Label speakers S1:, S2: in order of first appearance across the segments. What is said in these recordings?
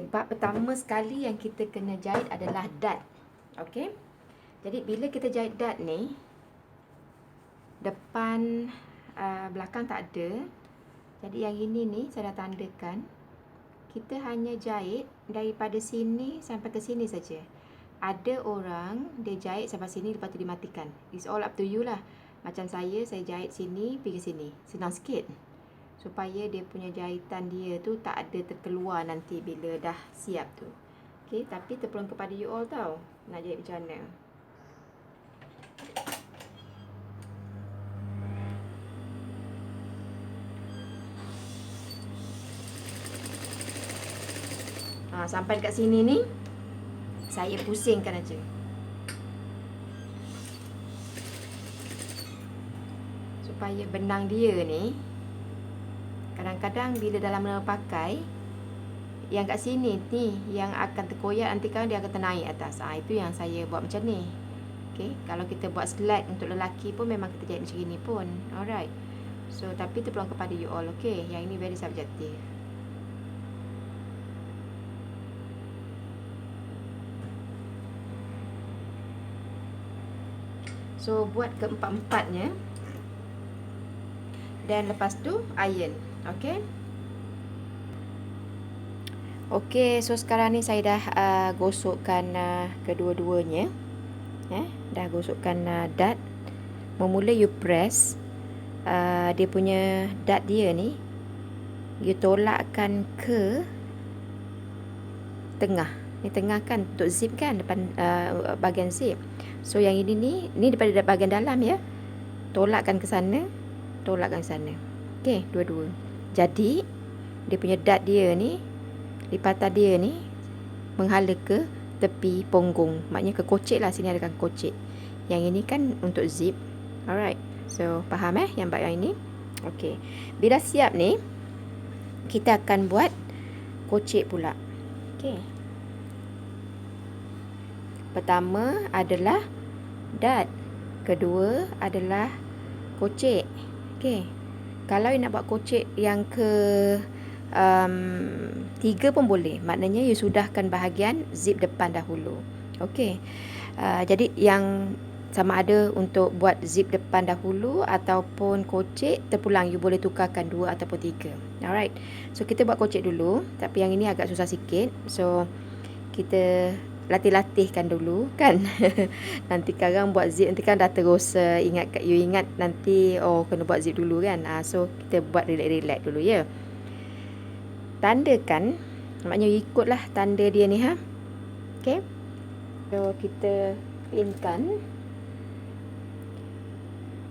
S1: Bab pertama sekali yang kita kena jahit adalah dad. Okey. Jadi bila kita jahit dad ni, depan belakang tak ada. Jadi yang ini ni saya dah tandakan. Kita hanya jahit daripada sini sampai ke sini saja. Ada orang dia jahit sampai sini lepas tu dimatikan. It's all up to you lah. Macam saya jahit sini pergi sini. Senang sikit. Supaya dia punya jahitan dia tu tak ada terkeluar nanti bila dah siap tu. Okey, tapi terpulang kepada you all tau. Nak jahit macam mana. Sampai dekat sini ni saya pusingkan aja. Supaya benang dia ni kadang-kadang bila dalam pakai yang kat sini ni yang akan terkoyak nanti kan dia akan ternaik atas. Itu yang saya buat macam ni. Okey, kalau kita buat slat untuk lelaki pun memang kita jahit macam ni pun. Alright. So tapi terpulang kepada you all. Okey, yang ini very subjektif. So buat keempat-empatnya. Dan lepas tu iron. Okey. Okey, so sekarang ni saya dah gosokkan kedua-duanya. Dah gosokkan dad. Memula you press dia punya dad dia ni, you tolakkan ke tengah. Ni tengah kan untuk zip kan, depan bahagian zip. So yang ini ni daripada bahagian dalam ya. Tolakkan ke sana, tolakkan ke sana. Okey, dua-dua. Jadi dia punya dad dia ni, lipatan dia ni menghala ke tepi punggung. Maknanya ke kocik lah, sini ada kocik. Yang ini kan untuk zip. Alright. So faham yang bab yang ini? Okey. Bila siap ni, kita akan buat kocik pula. Okey. Pertama adalah dad. Kedua adalah kocik. Okey. Kalau you nak buat kocik yang ke 3 pun boleh. Maknanya you sudahkan bahagian zip depan dahulu. Okey. Jadi yang sama ada untuk buat zip depan dahulu ataupun kocik, terpulang you boleh tukarkan 2 ataupun 3. Alright. So kita buat kocik dulu, tapi yang ini agak susah sikit. So kita latih-latihkan dulu kan. Nanti sekarang buat zip nanti kan dah terus you ingat nanti kena buat zip dulu kan. So kita buat relax-relax dulu ya. Tandakan, maknanya you ikutlah tanda dia ni Okey. So kita pinkan.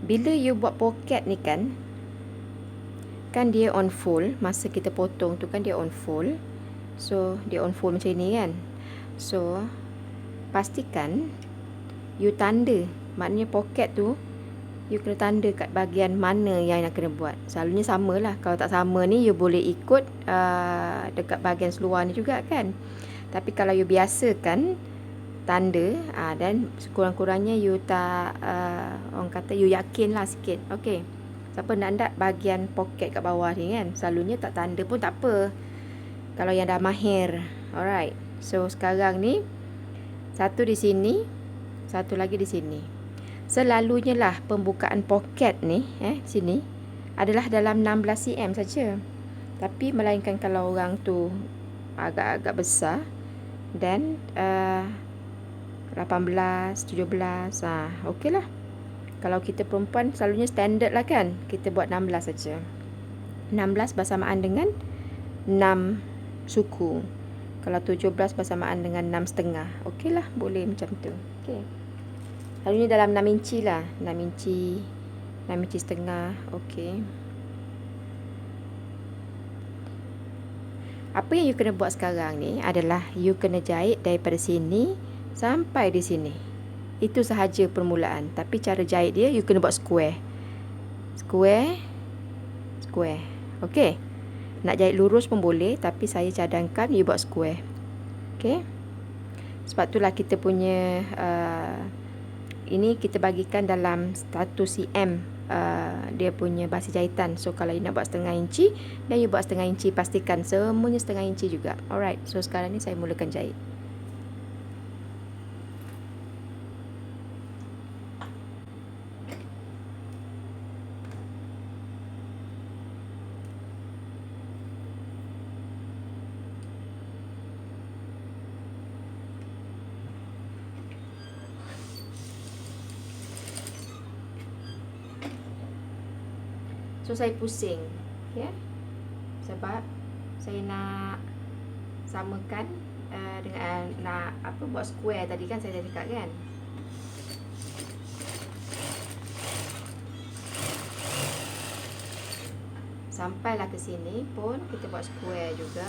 S1: Bila you buat poket ni kan dia on fold. Masa kita potong tu kan dia on fold. So dia on fold macam ni kan. So pastikan you tanda. Maknanya poket tu you kena tanda kat bahagian mana yang nak kena buat. Selalunya samalah. Kalau tak sama ni you boleh ikut dekat bahagian seluar ni juga kan. Tapi kalau you biasakan tanda dan sekurang-kurangnya you tak orang kata you yakinlah sikit. Okey. Siapa nak bahagian poket kat bawah ni kan, selalunya tak tanda pun tak apa kalau yang dah mahir. Alright. So sekarang ni satu di sini, satu lagi di sini. Selalunya lah pembukaan poket ni sini adalah dalam 16 cm saja. Tapi melainkan kalau orang tu agak-agak besar dan 18, 17, okeylah. Kalau kita perempuan selalunya standard lah kan, kita buat 16 saja. 16 bersamaan dengan 6 suku. Kalau 17 bersamaan dengan 6,5. Okeylah, boleh macam tu. Okey. Selalunya dalam 6 inci lah. 6 inci, 6 inci setengah. Okey. Apa yang you kena buat sekarang ni adalah you kena jahit daripada sini sampai di sini. Itu sahaja permulaan. Tapi cara jahit dia you kena buat square. Square. Square. Okey. Nak jahit lurus pun boleh, tapi saya cadangkan you buat square. Okey. Sebab itulah kita punya ini kita bagikan dalam 1 cm dia punya basi jahitan. So kalau you nak buat setengah inci, dan you buat setengah inci, pastikan semuanya setengah inci juga. Alright, so sekarang ni saya mulakan jahit. So saya pusing, ya, sebab saya nak samakan dengan nak buat square tadi kan saya dah cakap kan. Sampailah ke sini pun kita buat square juga.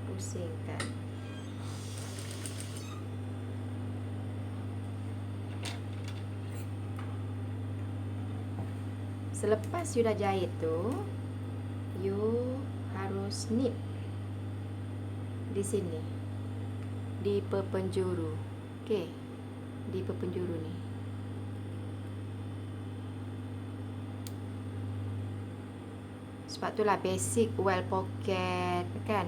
S1: Pusingkan. Selepas you dah jahit tu, you harus nip di sini, di perpenjuru. Okey, di perpenjuru ni. Sebab itulah basic well pocket kan.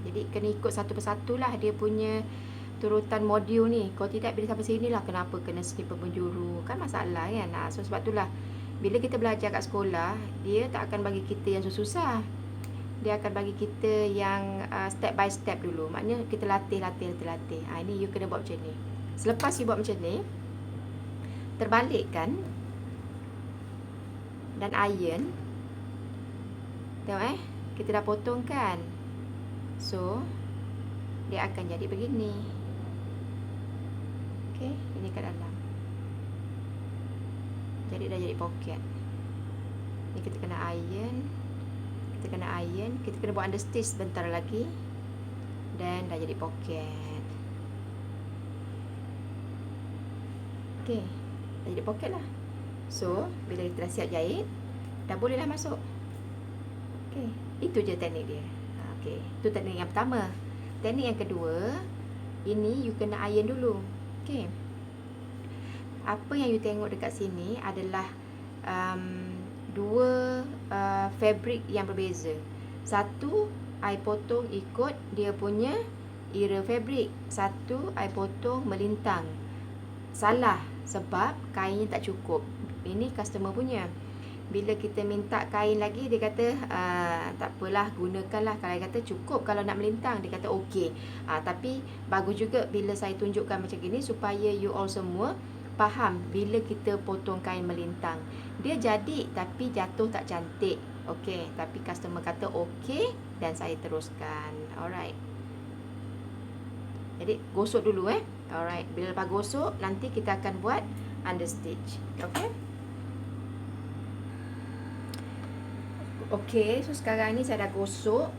S1: Jadi kena ikut satu persatu lah dia punya turutan modul ni. Kalau tidak bila sampai sini lah kenapa kena sini perpenjuru, kan masalah kan. So sebab itulah bila kita belajar kat sekolah, dia tak akan bagi kita yang susah. Dia akan bagi kita yang step by step dulu. Maknanya kita latih. Ini you kena buat macam ni. Selepas you buat macam ni, terbalikkan dan iron. Tengok kita dah potong kan. So dia akan jadi begini. Okey, ini kat dalam. Jadi dah jadi poket. Ni kita kena iron. Kita kena buat understitch sebentar lagi. Dan dah jadi poket. Okey, dah jadi poket lah. So, bila kita dah siap jahit, dah bolehlah masuk. Okey, itu je teknik dia. Okey, itu teknik yang pertama. Teknik yang kedua, ini you kena iron dulu. Okey. Apa yang you tengok dekat sini adalah dua fabric yang berbeza. Satu I potong ikut dia punya era fabric. Satu I potong melintang. Salah sebab kainnya tak cukup. Ini customer punya. Bila kita minta kain lagi, dia kata tak apalah, gunakanlah. Kalau dia kata cukup kalau nak melintang, dia kata okey. Tapi bagus juga bila saya tunjukkan macam gini supaya you all semua faham bila kita potong kain melintang. Dia jadi tapi jatuh tak cantik. Okey, tapi customer kata okey dan saya teruskan. Alright. Jadi gosok dulu Alright, bila lepas gosok nanti kita akan buat understitch. Okey. Okey, so sekarang ni saya dah gosok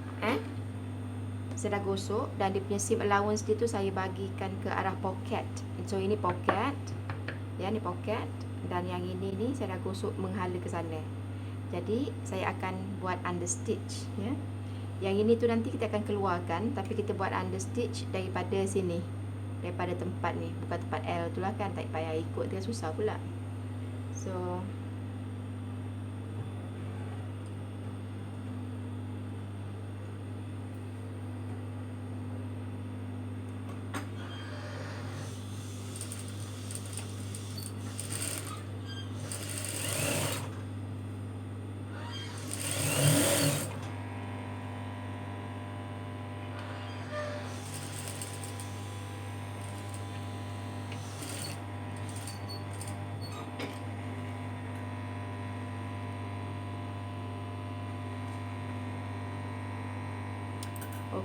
S1: saya dah gosok dan dia punya seam allowance dia tu saya bagikan ke arah pocket. So ini pocket. Ya, ni pocket dan yang ini ni saya dah gosok menghala ke sana. Jadi saya akan buat understitch ya. Yang ini tu nanti kita akan keluarkan, tapi kita buat understitch daripada sini. Daripada tempat ni, bukan tempat L tu lah kan, tak payah ikut dia susah pula. So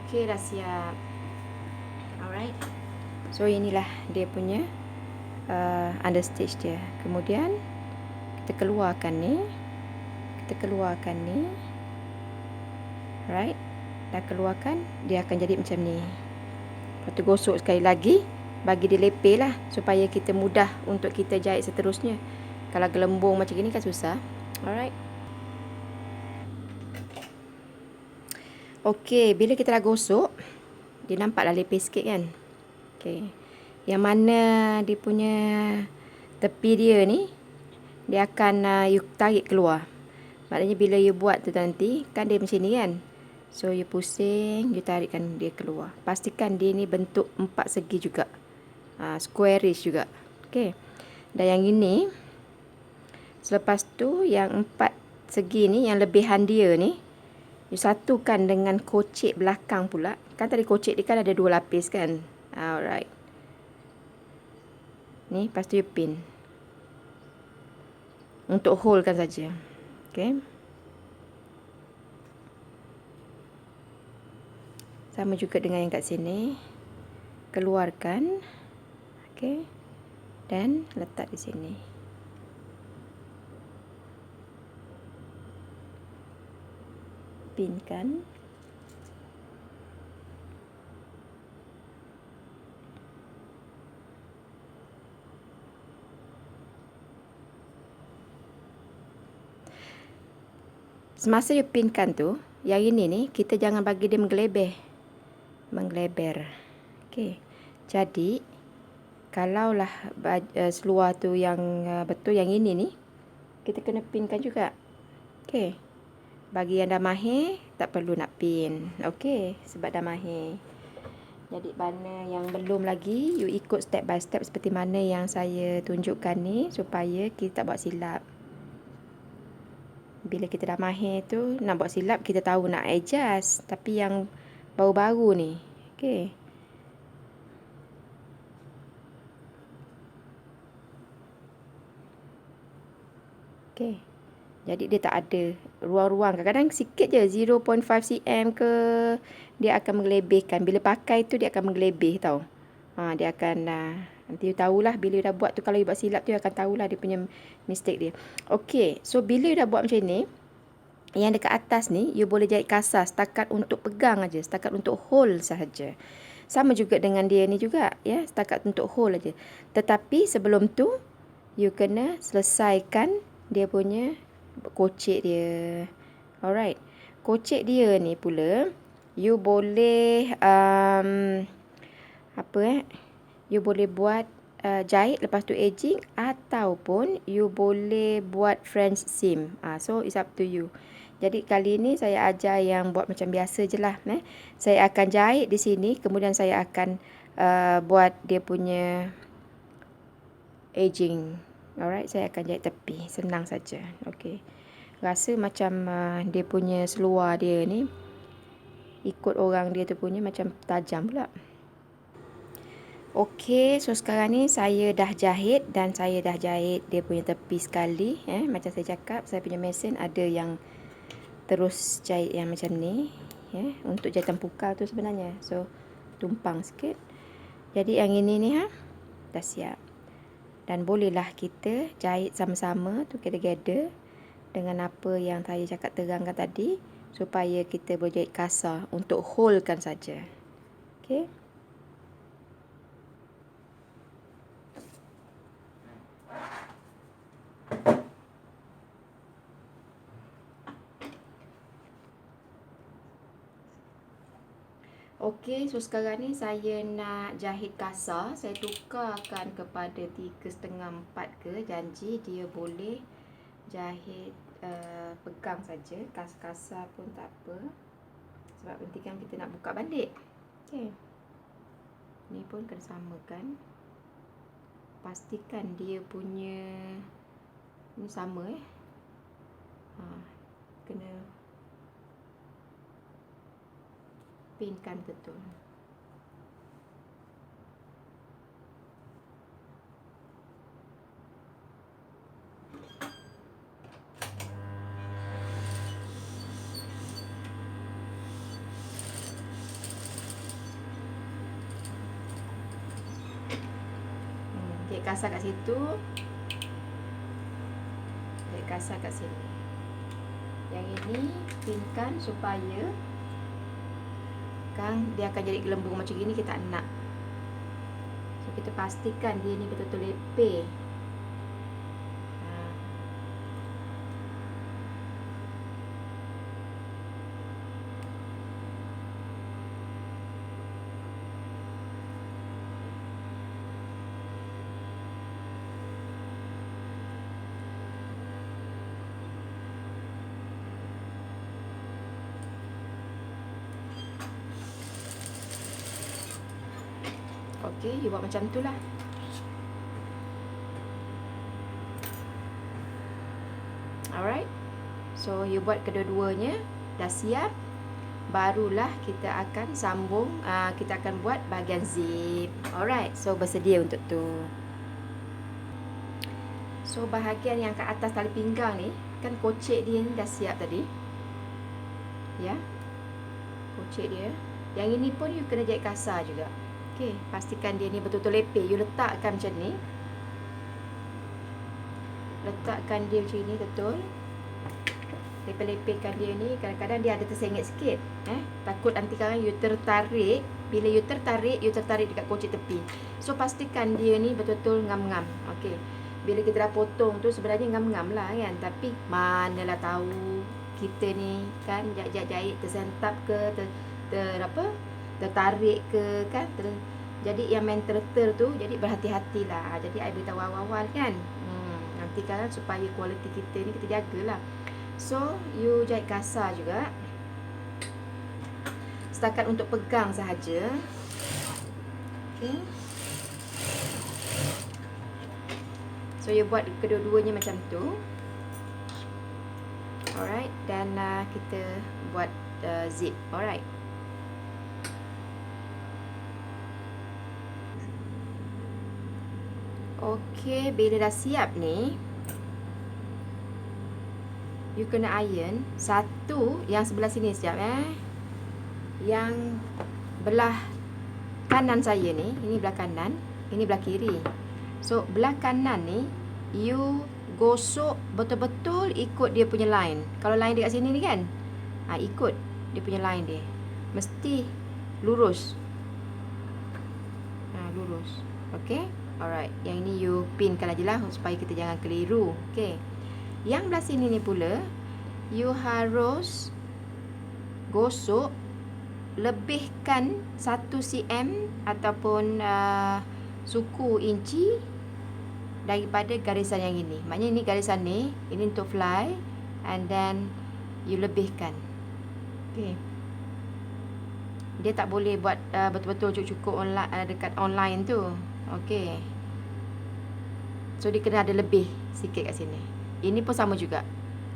S1: okey, dah siap. Alright. So inilah dia punya understitch dia. Kemudian kita keluarkan ni. Right. Dah keluarkan, dia akan jadi macam ni. Lepas tu gosok sekali lagi, bagi dia lepeh lah supaya kita mudah untuk kita jahit seterusnya. Kalau gelembung macam ni kan susah. Alright. Okey, bila kita dah gosok, dia nampaklah lepeh sikit kan. Okey. Yang mana dia punya tepi dia ni, dia akan you tarik keluar. Maknanya bila you buat tu nanti, kan dia macam ni kan. So you pusing, you tarikkan dia keluar. Pastikan dia ni bentuk 4 segi juga. Squarish juga. Okey. Dan yang ini, selepas tu yang 4 segi ni, yang lebihan dia ni, you satukan dengan kocek belakang pula. Kan tadi kocek dia kan ada 2 lapis kan. Alright. Ni, lepas tu you pin. Untuk hold kan saja. Okey. Sama juga dengan yang kat sini. Keluarkan. Okey. Dan letak di sini. Pinkan. Semasa you pinkan tu, yang ini ni, kita jangan bagi dia menggeleber. Okey. Jadi, kalaulah seluar tu yang betul, yang ini ni, kita kena pinkan juga. Okey. Bagi yang dah mahir, tak perlu nak pin. Okey, sebab dah mahir. Jadi, mana yang belum lagi, you ikut step by step seperti mana yang saya tunjukkan ni, supaya kita tak buat silap. Bila kita dah mahir tu, nak buat silap, kita tahu nak adjust. Tapi yang baru-baru ni, okey. Okey. Jadi dia tak ada ruang-ruang. Kadang-kadang sikit je, 0.5 cm ke, dia akan mengelebihkan. Bila pakai tu, dia akan mengelebih tau. Dia akan, nanti you tahulah bila you dah buat tu, kalau you buat silap tu, you akan tahulah dia punya mistake dia. Okey, so bila you dah buat macam ni, yang dekat atas ni, you boleh jahit kasar setakat untuk pegang aja, setakat untuk hold sahaja. Sama juga dengan dia ni juga, ya, setakat untuk hold aja. Tetapi sebelum tu, you kena selesaikan dia punya kocek dia. Alright. Kocek dia ni pula, you boleh you boleh buat jahit lepas tu edging, ataupun you boleh buat French seam. So it's up to you. Jadi kali ni saya ajar yang buat macam biasa je lah. Saya akan jahit di sini, kemudian saya akan buat dia punya edging. Alright, saya akan jahit tepi. Senang saja. Okey. Rasa macam dia punya seluar dia ni, ikut orang dia tu punya macam tajam pula. Okey, so sekarang ni saya dah jahit dan saya dah jahit dia punya tepi sekali. Macam saya cakap, saya punya mesin ada yang terus jahit yang macam ni, untuk jahitan pukal tu sebenarnya. So tumpang sikit. Jadi yang ini ni dah siap. Dan bolehlah kita jahit sama-sama together dengan apa yang saya cakap terangkan tadi, supaya kita boleh jahit kasar untuk holdkan saja. Okey. Okey, so sekarang ni saya nak jahit kasar. Saya tukarkan kepada 3,5/4 ke. Janji dia boleh jahit pegang saja. Kasar-kasar pun tak apa. Sebab penting kan kita nak buka balik. Okey. Ni pun kena samakan. Pastikan dia punya ni sama kena pinkan betul. Jahit kasar kat situ, jahit kasar kat sini. Yang ini pinkan supaya kan dia akan jadi gelembung macam gini, kita tak nak. So kita pastikan dia ni betul-betul lepeh. Okey, you buat macam tu lah. Alright. So you buat kedua-duanya, dah siap. Barulah kita akan sambung, kita akan buat bahagian zip. Alright, so bersedia untuk tu. So bahagian yang kat atas tali pinggang ni, kan kocek dia ni dah siap tadi. Ya. Kocek dia. Yang ini pun you kena jahit kasar juga. Okey, pastikan dia ni betul-betul lepeh. You letakkan macam ni. Letakkan dia macam ni betul. Lepeh-lepehkan dia ni. Kadang-kadang dia ada tersengit sikit. Takut nanti kadang you tertarik. Bila you tertarik dekat kocek tepi. So pastikan dia ni betul-betul ngam-ngam. Okey. Bila kita dah potong tu sebenarnya ngam-ngam lah kan. Tapi manalah tahu kita ni kan jahit tersentap ke tertarik ke kan. Jadi yang main terter tu, jadi berhati-hatilah. Jadi I beritahu awal-awal kan. Nanti kan supaya kualiti kita ni kita jagalah. So you jahit kasar juga. Setakat untuk pegang sahaja. Okay. So you buat kedua-duanya macam tu. Alright. Dan kita buat zip. Alright. Okay, bila dah siap ni, you kena iron. Satu yang sebelah sini sekejap Yang belah kanan saya ni, ini belah kanan, ini belah kiri. So belah kanan ni you gosok betul-betul ikut dia punya line. Kalau line dekat sini ni kan, ikut dia punya line dia. Mesti lurus. Lurus. Okay. Alright. Yang ini you pinkan aja lah supaya kita jangan keliru. Okay. Yang belah sini ni pula, you harus gosok lebihkan 1 cm ataupun suku inci daripada garisan yang ini. Maknanya ini garisan ni, ini untuk fly, and then you lebihkan. Okay. Dia tak boleh buat betul-betul cukup online, dekat online tu. Okay. So dia kena ada lebih sikit kat sini. Ini pun sama juga.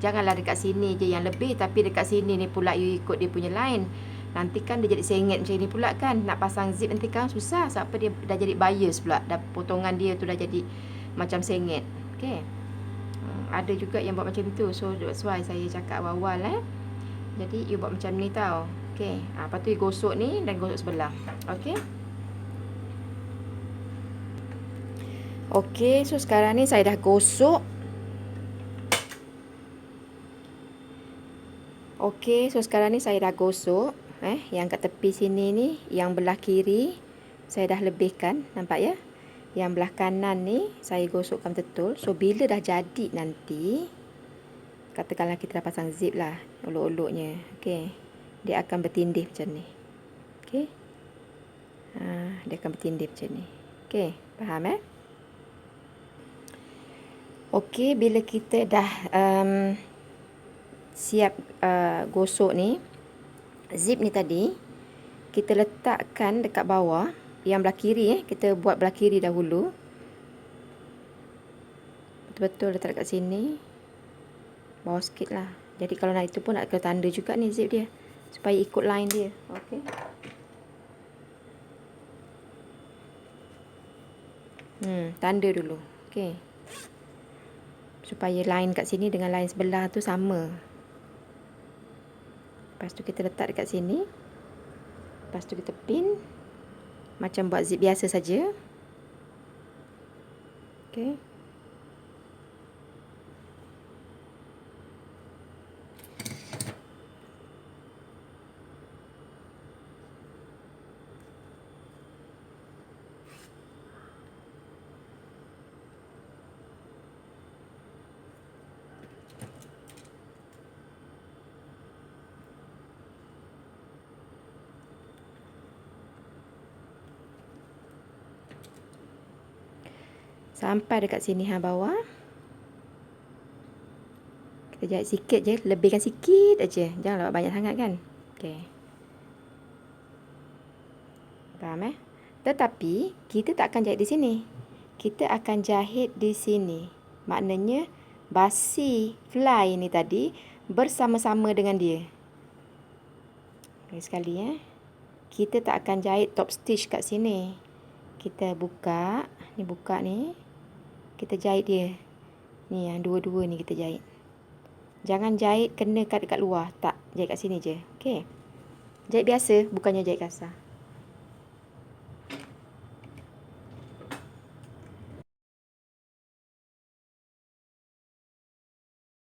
S1: Janganlah dekat sini je yang lebih, tapi dekat sini ni pula you ikut dia punya line. Nanti kan dia jadi sengit macam ni pula kan. Nak pasang zip nanti kan susah. Sebab dia dah jadi bias pula. Dah potongan dia tu dah jadi macam sengit. Okay. Ada juga yang buat macam tu. So that's why saya cakap awal-awal Jadi you buat macam ni tau. Okay. Lepas tu you gosok ni dan gosok sebelah. Okay. Okay. So sekarang ni saya dah gosok. Okay. So sekarang ni saya dah gosok. Yang kat tepi sini ni, yang belah kiri saya dah lebihkan, nampak ya? Yang belah kanan ni saya gosokkan betul. So bila dah jadi nanti, katakanlah kita dah pasang zip lah, olok-oloknya. Okay. Dia akan bertindih macam ni. Okay. Dia akan bertindih macam ni. Okay. Faham Okay. Bila kita dah siap gosok ni, zip ni tadi kita letakkan dekat bawah. Yang belah kiri kita buat belah kiri dahulu. Betul-betul letak dekat sini. Bawah sikit lah. Jadi kalau nak itu pun nak kena tanda juga ni zip dia, supaya ikut line dia. Okay. Tanda dulu. Okay. Supaya line kat sini dengan line sebelah tu sama. Lepas tu kita letak dekat sini. Lepas tu kita pin. Macam buat zip biasa saja. Okay. Sampai dekat sini bawah. Kita jahit sikit je, lebihkan sikit aja. Janganlah banyak sangat kan. Okey. Faham Tetapi kita tak akan jahit di sini. Kita akan jahit di sini. Maknanya basi fly ni tadi bersama-sama dengan dia. Sekali ya. Kita tak akan jahit top stitch kat sini. Kita buka, ni buka ni. Kita jahit dia. Ni yang dua-dua ni kita jahit. Jangan jahit kena kat dekat luar, tak. Jahit kat sini je. Okey. Jahit biasa, bukannya jahit kasar.